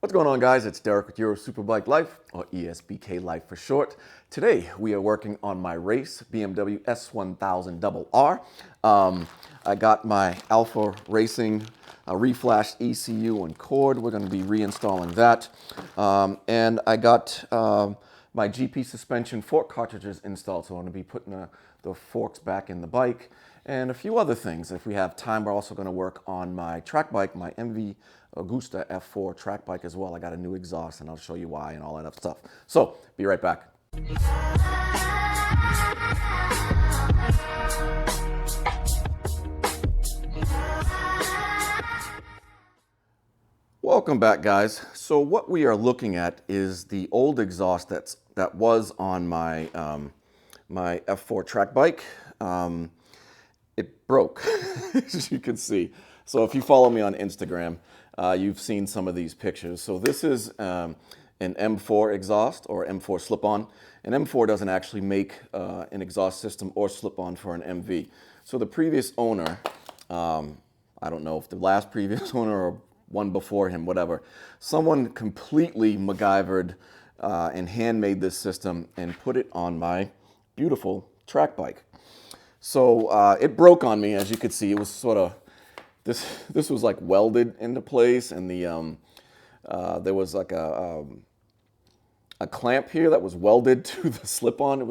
What's going on, guys? It's Derek with your Superbike Life, or ESBKLife for short. Today we are working on my race, BMW S1000RR. I got my Alpha Racing reflashed ECU and cord. We're going to be reinstalling that. And I got my GP suspension fork cartridges installed, so I'm going to be putting the forks back in the bike and a few other things. If we have time, we're also going to work on my track bike, my MV Agusta F4 track bike as well. I got a new exhaust and I'll show you why and all that other stuff. So, be right back. Welcome back, guys. So what we are looking at is the old exhaust that was on my my F4 track bike. It broke, as you can see. So if you follow me on Instagram, you've seen some of these pictures. So this is an M4 exhaust or M4 slip-on. And M4 doesn't actually make an exhaust system or slip-on for an MV. So the previous owner, I don't know if the last previous owner or one before him, whatever, someone completely MacGyvered and handmade this system and put it on my beautiful track bike. So it broke on me, as you could see. It was sort of, this was like welded into place, and there was like a clamp here that was welded to the slip-on. It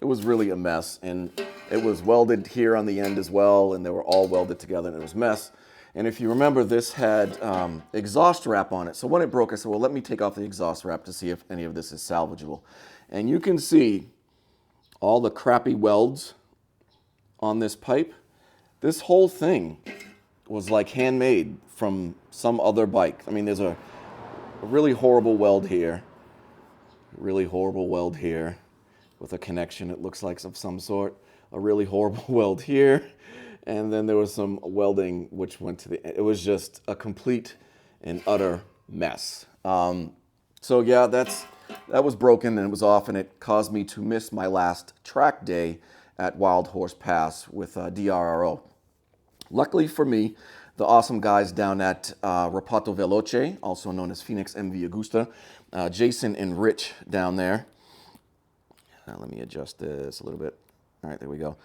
was really a mess, and it was welded here on the end as well, and they were all welded together, and it was a mess. And if you remember, this had exhaust wrap on it. So when it broke, I said, well, let me take off the exhaust wrap to see if any of this is salvageable. And you can see all the crappy welds on this pipe. This whole thing was like handmade from some other bike. I mean, there's a really horrible weld here, really horrible weld here with a connection, it looks like, of some sort, a really horrible weld here, and then there was some welding which went to the, it was just a complete and utter mess. So yeah, that was broken and it was off, and it caused me to miss my last track day at Wild Horse Pass with DRRO. Luckily for me, the awesome guys down at Reparto Veloce, also known as Phoenix MV Agusta, Jason and Rich down there. Let me adjust this a little bit. All right, there we go.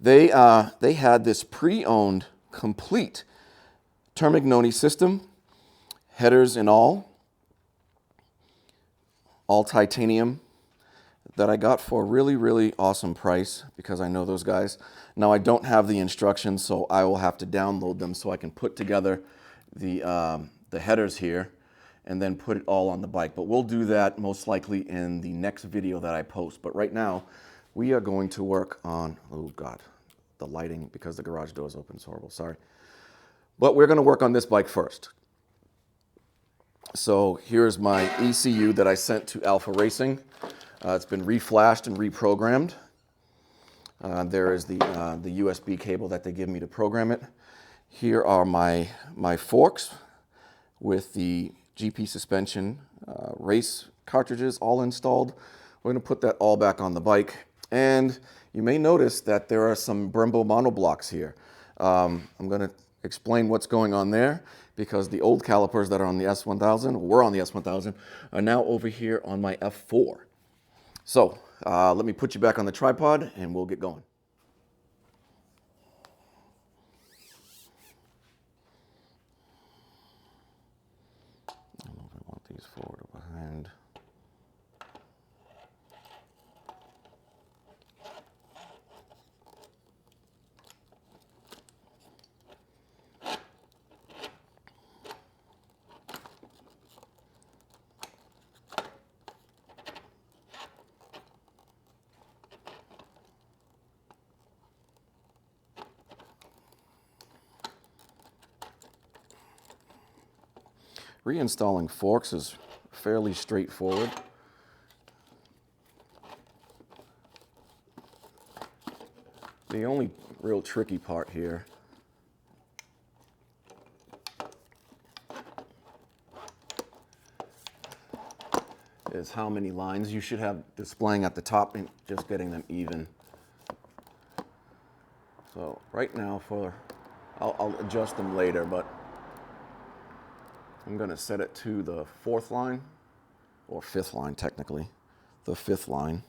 They had this pre-owned, complete Termignoni system, headers and all titanium, that I got for a really, really awesome price because I know those guys. Now, I don't have the instructions, so I will have to download them so I can put together the headers here and then put it all on the bike. But we'll do that most likely in the next video that I post. But right now, we are going to work on, oh God, the lighting, because the garage door is open, it's horrible, sorry. But we're gonna work on this bike first. So here's my ECU that I sent to Alpha Racing. It's been reflashed and reprogrammed. There is the USB cable that they give me to program it. Here are my forks with the GP suspension race cartridges all installed. We're going to put that all back on the bike. And you may notice that there are some Brembo monoblocks here. I'm going to explain what's going on there, because the old calipers that are on the S1000, or were on the S1000, are now over here on my F4. So let me put you back on the tripod and we'll get going. I don't know if I want these forward or behind. Reinstalling forks is fairly straightforward. The only real tricky part here is how many lines you should have displaying at the top and just getting them even. So right now I'll adjust them later, but I'm going to set it to the 4th line, or 5th line technically, the 5th line.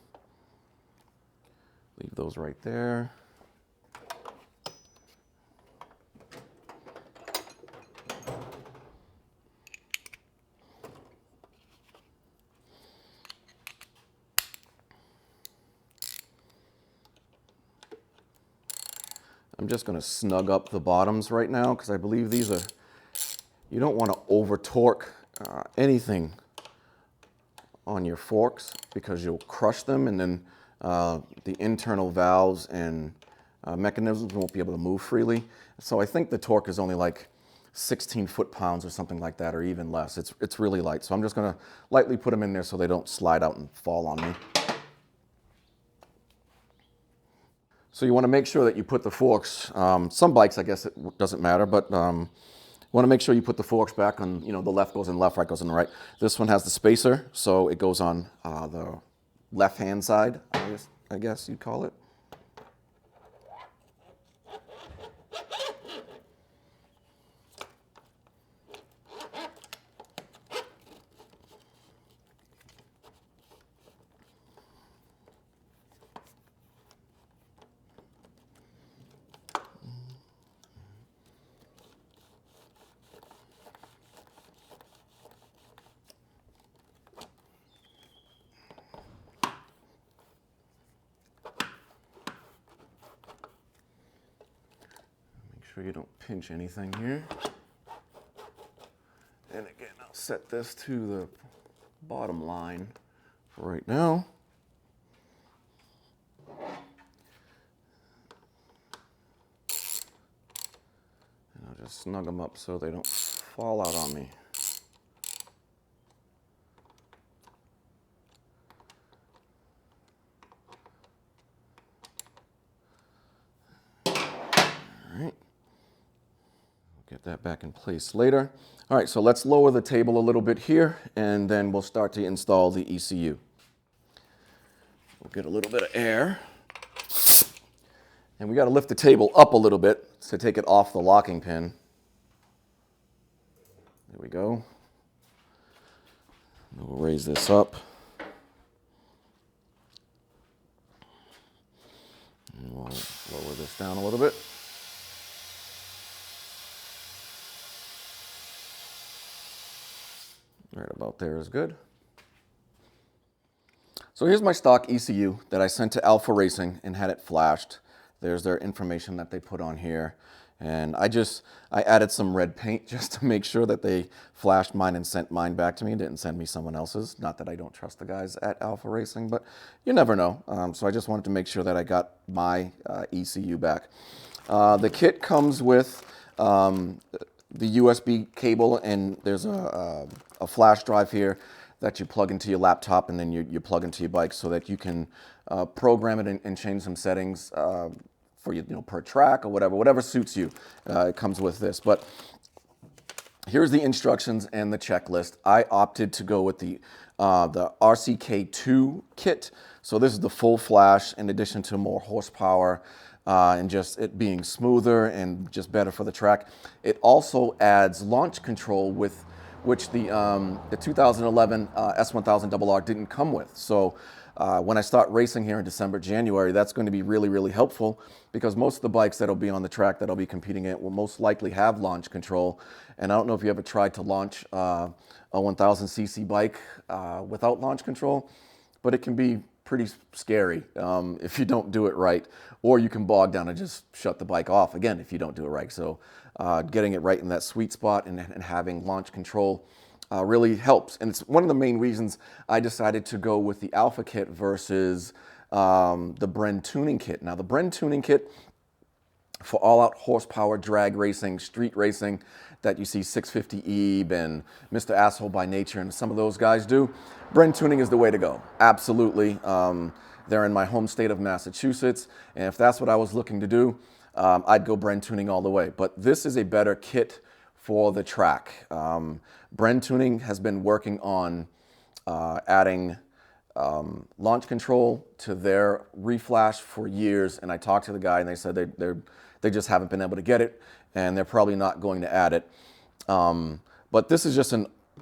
Leave those right there. I'm just going to snug up the bottoms right now because I believe these are, you don't want to over torque anything on your forks because you'll crush them, and then the internal valves and mechanisms won't be able to move freely. So I think the torque is only like 16 foot-pounds or something like that, or even less. It's really light. So I'm just going to lightly put them in there so they don't slide out and fall on me. So you want to make sure that you put the forks, some bikes I guess it doesn't matter, but you want to make sure you put the forks back on, you know, the left goes in left, right goes in the right. This one has the spacer, so it goes on the left-hand side, I guess you'd call it. Sure you don't pinch anything here. And again, I'll set this to the bottom line for right now. And I'll just snug them up so they don't fall out on me. Get that back in place later. All right, so let's lower the table a little bit here, and then we'll start to install the ECU. We'll get a little bit of air. And we got to lift the table up a little bit to take it off the locking pin. There we go. We'll raise this up. And we'll lower this down a little bit. Right about there is good. So here's my stock ECU that I sent to Alpha Racing and had it flashed. There's their information that they put on here. And I added some red paint just to make sure that they flashed mine and sent mine back to me and didn't send me someone else's. Not that I don't trust the guys at Alpha Racing, but you never know. So I just wanted to make sure that I got my ECU back. The kit comes with the USB cable, and there's a flash drive here that you plug into your laptop, and then you plug into your bike so that you can program it and change some settings for you know, per track or whatever suits you. It comes with this. But here's the instructions and the checklist. I opted to go with the RCK2 kit. So this is the full flash in addition to more horsepower. And just it being smoother and just better for the track. It also adds launch control, with which the 2011 S1000RR didn't come with. So when I start racing here in December, January, that's going to be really, really helpful, because most of the bikes that'll be on the track that I'll be competing at will most likely have launch control. And I don't know if you ever tried to launch a 1000cc bike without launch control, but it can be pretty scary if you don't do it right, or you can bog down and just shut the bike off again if you don't do it right. So getting it right in that sweet spot and having launch control really helps. And it's one of the main reasons I decided to go with the Alpha kit versus the Bren tuning kit. Now the Bren tuning kit, for all-out horsepower drag racing, street racing that you see 650 Ebe and Mr. Asshole by Nature and some of those guys do, Bren tuning is the way to go. Absolutely. They're in my home state of Massachusetts, and if that's what I was looking to do, I'd go Bren tuning all the way. But this is a better kit for the track. Bren tuning has been working on adding launch control to their reflash for years, and I talked to the guy and they said they just haven't been able to get it, and they're probably not going to add it. But this is just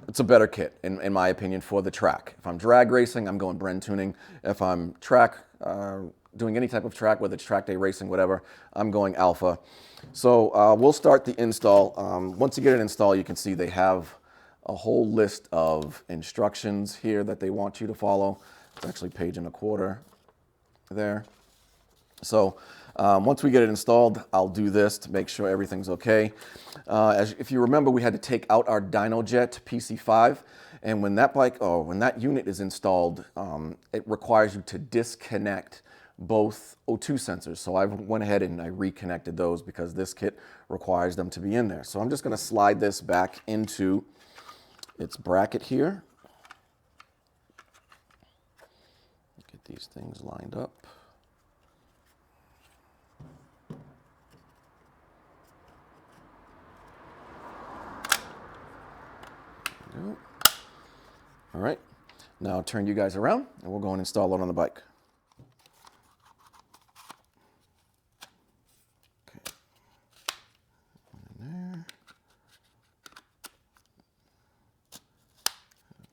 it's a better kit, in my opinion, for the track. If I'm drag racing, I'm going Bren tuning. If I'm doing any type of track, whether it's track day racing, whatever, I'm going Alpha. So we'll start the install. Once you get it installed, you can see they have a whole list of instructions here that they want you to follow. It's actually 1.25 pages there. So once we get it installed, I'll do this to make sure everything's okay. If you remember, we had to take out our DynoJet PC5, and when that unit is installed, it requires you to disconnect both O2 sensors. So I went ahead and I reconnected those because this kit requires them to be in there. So I'm just going to slide this back into its bracket here. Get these things lined up. All right, now I'll turn you guys around and we'll go and install it on the bike. Okay. In there.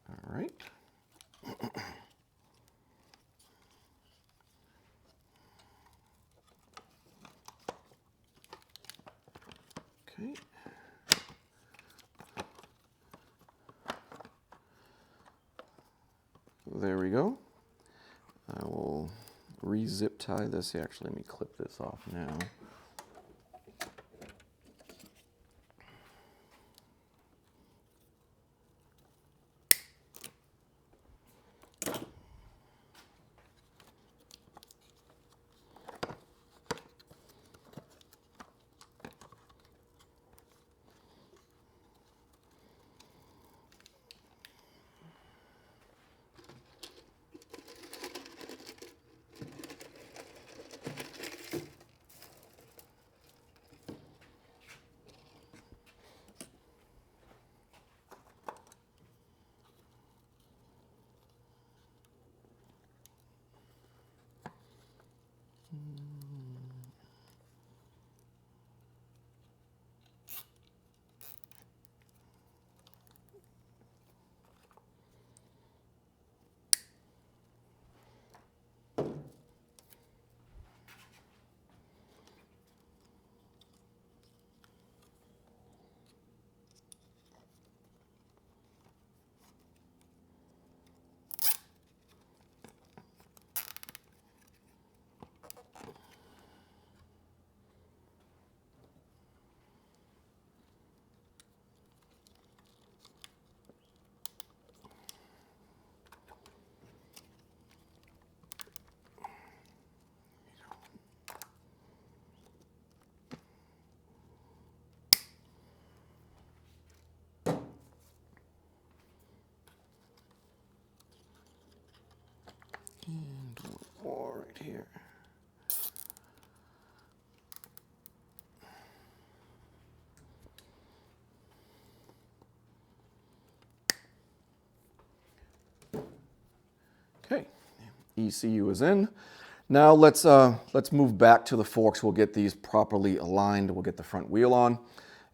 All right. Okay. There we go. I will re-zip tie this. Actually, let me clip this off now. And one more right here. Okay, ECU is in. Now let's move back to the forks. We'll get these properly aligned. We'll get the front wheel on,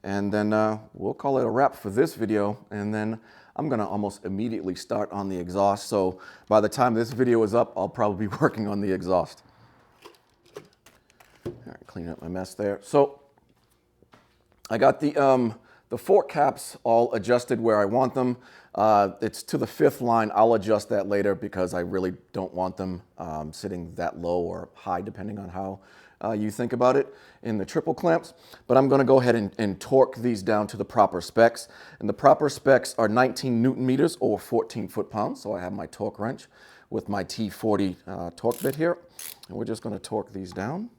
and then we'll call it a wrap for this video. And then I'm gonna almost immediately start on the exhaust. So by the time this video is up, I'll probably be working on the exhaust. All right, clean up my mess there. So I got the fork caps all adjusted where I want them. It's to the 5th line. I'll adjust that later because I really don't want them sitting that low or high, depending on how you think about it in the triple clamps. But I'm gonna go ahead and torque these down to the proper specs. And the proper specs are 19 Newton meters or 14 foot-pounds. So I have my torque wrench with my T40 torque bit here. And we're just gonna torque these down.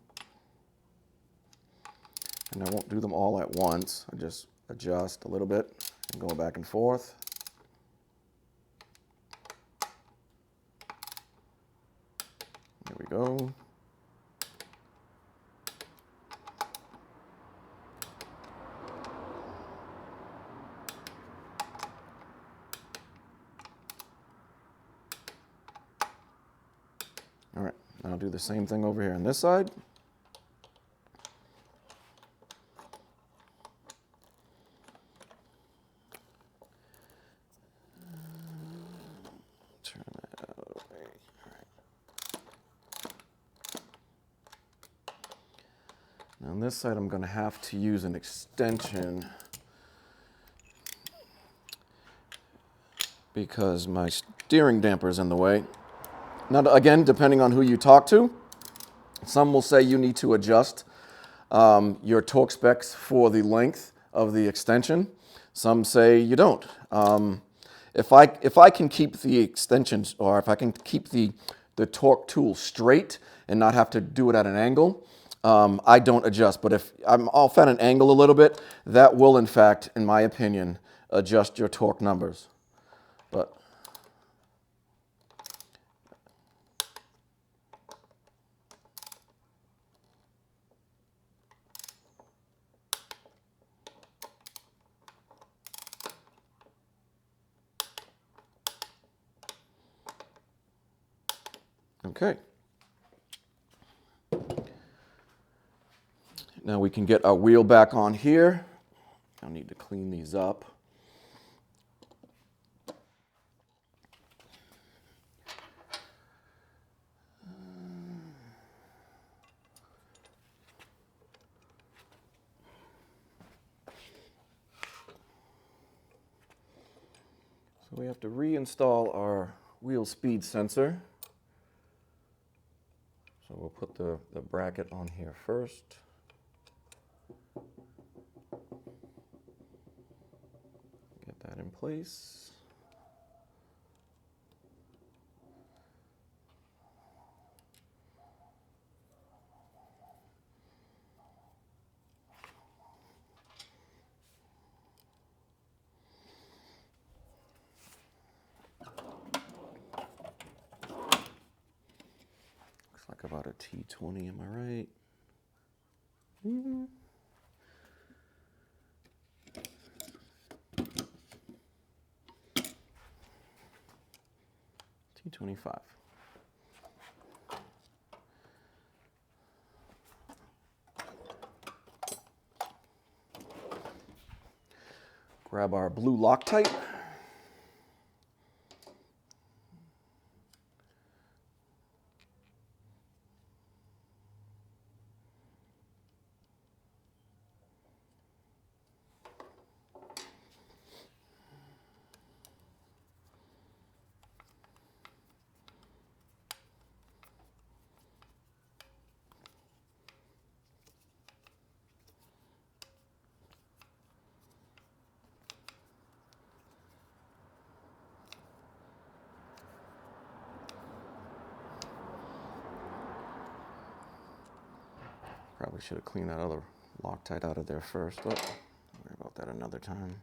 And I won't do them all at once. I just adjust a little bit and go back and forth. There we go. All right, I'll do the same thing over here on this side. On this side, I'm going to have to use an extension because my steering damper is in the way. Now, again, depending on who you talk to, some will say you need to adjust your torque specs for the length of the extension. Some say you don't. If I can keep the extensions, or if I can keep the torque tool straight and not have to do it at an angle, I don't adjust. But if I'm off at an angle a little bit, that will, in fact, in my opinion, adjust your torque numbers. But okay. Now we can get our wheel back on here. I'll need to clean these up. So we have to reinstall our wheel speed sensor. So we'll put the bracket on here first. Get that in place. Looks like about a T20, am I right? Mm-hmm. T25. Grab our blue Loctite. Probably should have cleaned that other Loctite out of there first, but I'll worry about that another time.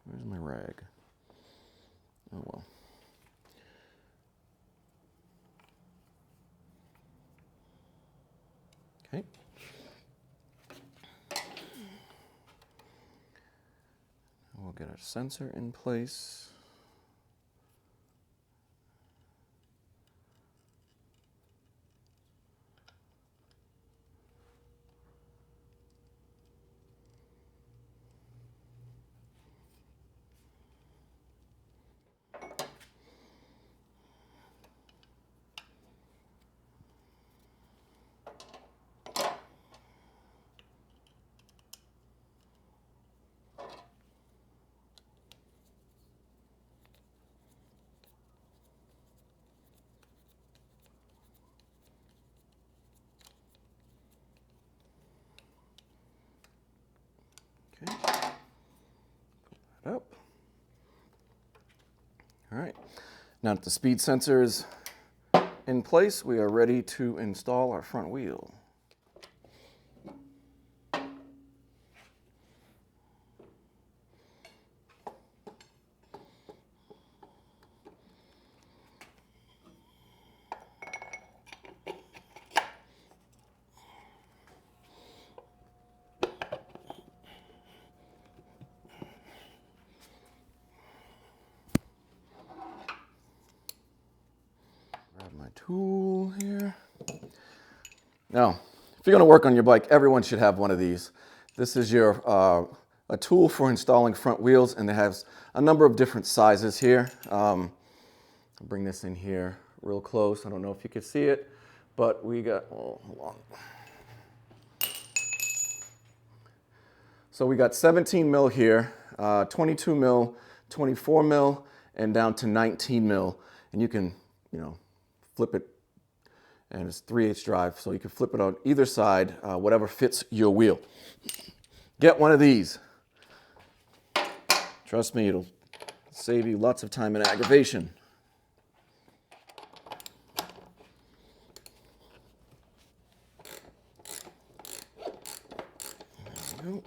Where's my rag? Oh well. Okay. We'll get our sensor in place. Okay, put that up. All right, now that the speed sensor is in place, we are ready to install our front wheel. My tool here. Now, if you're going to work on your bike, everyone should have one of these. This is your a tool for installing front wheels, and it has a number of different sizes here. I'll bring this in here real close. I don't know if you can see it, but we got, oh, hold on. So we got 17 mil here, 22 mil, 24 mil, and down to 19 mil. And you can, flip it, and it's 3/8 drive, so you can flip it on either side, whatever fits your wheel. Get one of these. Trust me, it'll save you lots of time and aggravation. There we go.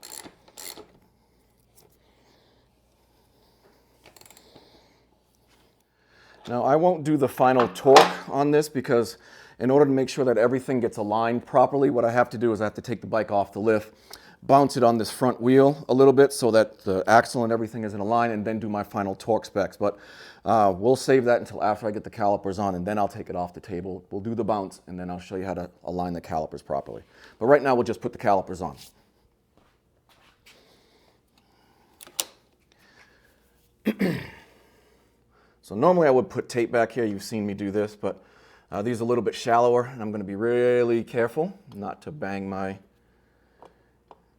Now, I won't do the final torque on this because in order to make sure that everything gets aligned properly, what I have to do is I have to take the bike off the lift, bounce it on this front wheel a little bit so that the axle and everything is in a line, and then do my final torque specs. But we'll save that until after I get the calipers on, and then I'll take it off the table. We'll do the bounce, and then I'll show you how to align the calipers properly. But right now, we'll just put the calipers on. So normally I would put tape back here. You've seen me do this, but these are a little bit shallower, and I'm going to be really careful not to bang my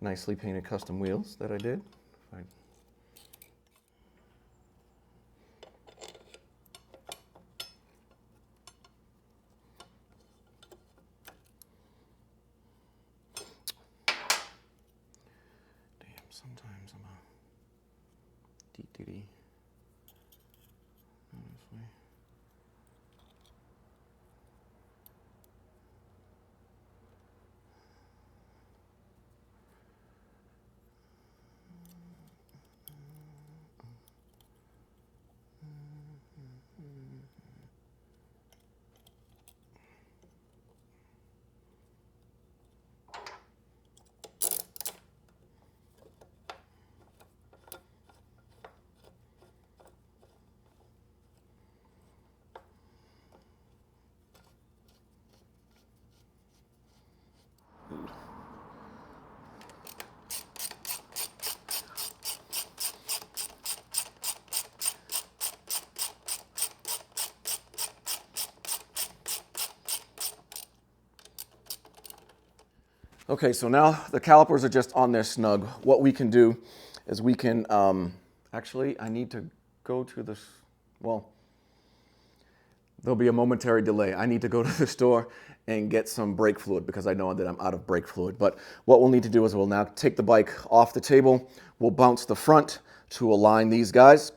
nicely painted custom wheels that I did. Right. Damn, sometimes I'm a dee-dee-dee. Okay, so now the calipers are just on there snug. What we can do is we can, actually, I need to go to this, well, there'll be a momentary delay. I need to go to the store and get some brake fluid because I know that I'm out of brake fluid. But what we'll need to do is we'll now take the bike off the table. We'll bounce the front to align these guys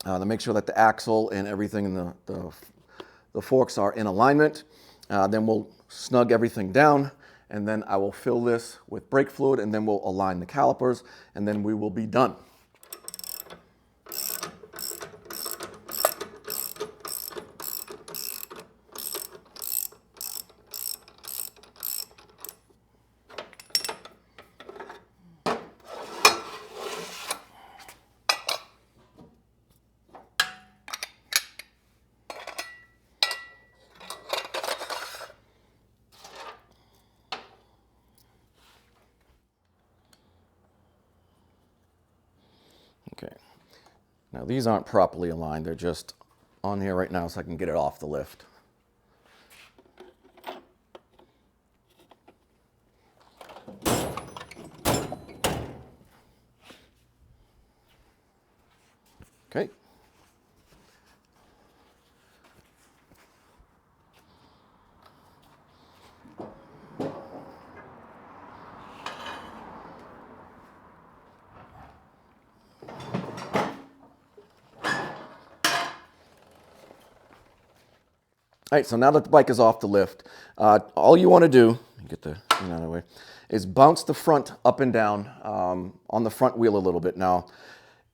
to make sure that the axle and everything in the forks are in alignment. Then we'll snug everything down, and then I will fill this with brake fluid, and then we'll align the calipers, and then we will be done. Okay, now these aren't properly aligned. They're just on here right now so I can get it off the lift. Okay. All right, so now that the bike is off the lift, all you want to do, get the thing out of the way, is bounce the front up and down on the front wheel a little bit. Now,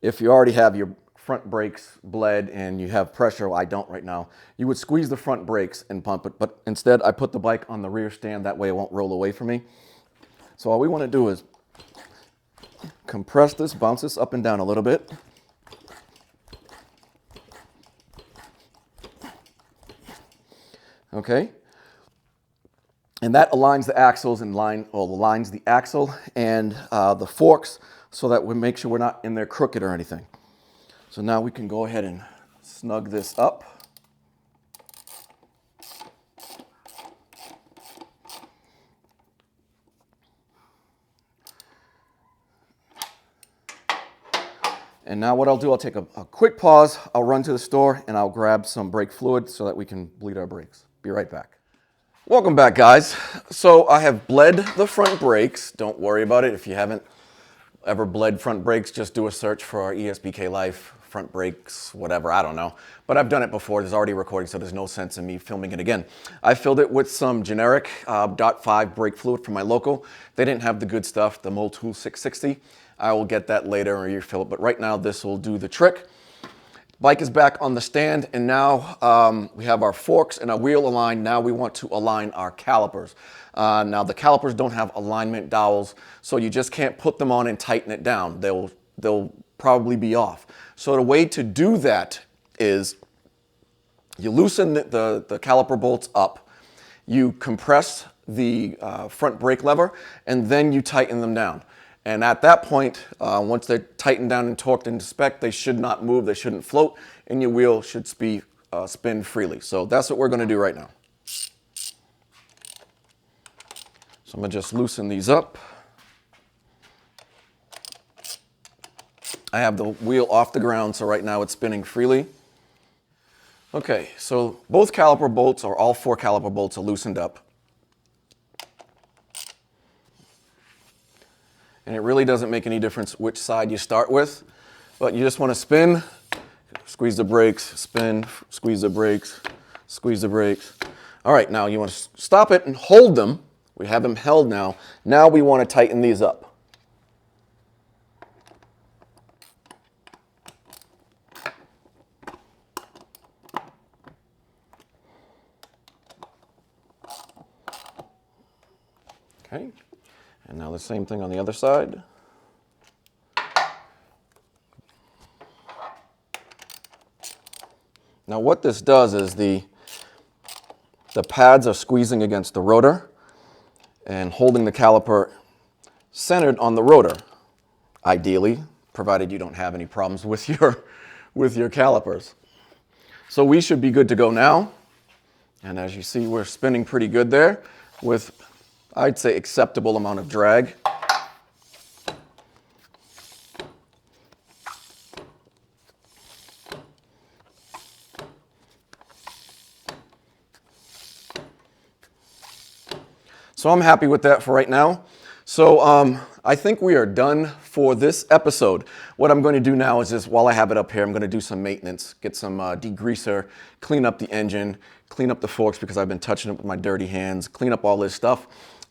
if you already have your front brakes bled and you have pressure, well, I don't right now, you would squeeze the front brakes and pump it, but instead I put the bike on the rear stand, that way it won't roll away from me. So all we want to do is compress this, bounce this up and down a little bit. Okay, and that aligns the axles and aligns the axle and the forks so that we make sure we're not in there crooked or anything. So now we can go ahead and snug this up. And now what I'll do, I'll take a quick pause, I'll run to the store, and I'll grab some brake fluid so that we can bleed our brakes. Be right back. Welcome back, guys. So I have bled the front brakes. Don't worry about it. If you haven't ever bled front brakes, just do a search for our ESBKLife front brakes, whatever, I don't know. But I've done it before. There's already a recording, so there's no sense in me filming it again. I filled it with some generic .5 brake fluid from my local. They didn't have the good stuff, the Motul 660. I will get that later and refill it, but right now this will do the trick. Bike is back on the stand, and now we have our forks and our wheel aligned. Now we want to align our calipers. Now the calipers don't have alignment dowels, so you just can't put them on and tighten it down. They'll probably be off. So the way to do that is you loosen the caliper bolts up, you compress the front brake lever, and then you tighten them down. And at that point, once they're tightened down and torqued into spec, they should not move, they shouldn't float, and your wheel should spin freely. So that's what we're gonna do right now. So I'm gonna just loosen these up. I have the wheel off the ground, so right now it's spinning freely. Okay, so both caliper bolts, or all 4 caliper bolts, are loosened up. And it really doesn't make any difference which side you start with, but you just want to spin, squeeze the brakes, spin, squeeze the brakes, squeeze the brakes. All right, now you want to stop it and hold them. We have them held now. Now we want to tighten these up. Okay. And now the same thing on the other side. Now what this does is the pads are squeezing against the rotor and holding the caliper centered on the rotor, ideally, provided you don't have any problems with your calipers. So we should be good to go now. And as you see, we're spinning pretty good there with, I'd say, acceptable amount of drag. So I'm happy with that for right now. So I think we are done for this episode. What I'm going to do now is just, while I have it up here, I'm going to do some maintenance, get some degreaser, clean up the engine, clean up the forks because I've been touching it with my dirty hands, clean up all this stuff.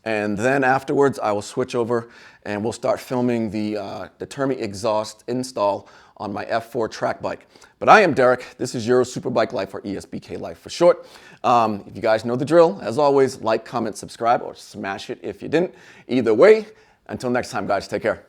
And then afterwards, I will switch over and we'll start filming the Termi exhaust install on my F4 track bike. But I am Derek. This is your Superbike Life, or ESBKLife for short. If you guys know the drill, as always, like, comment, subscribe, or smash it if you didn't. Either way, until next time, guys, take care.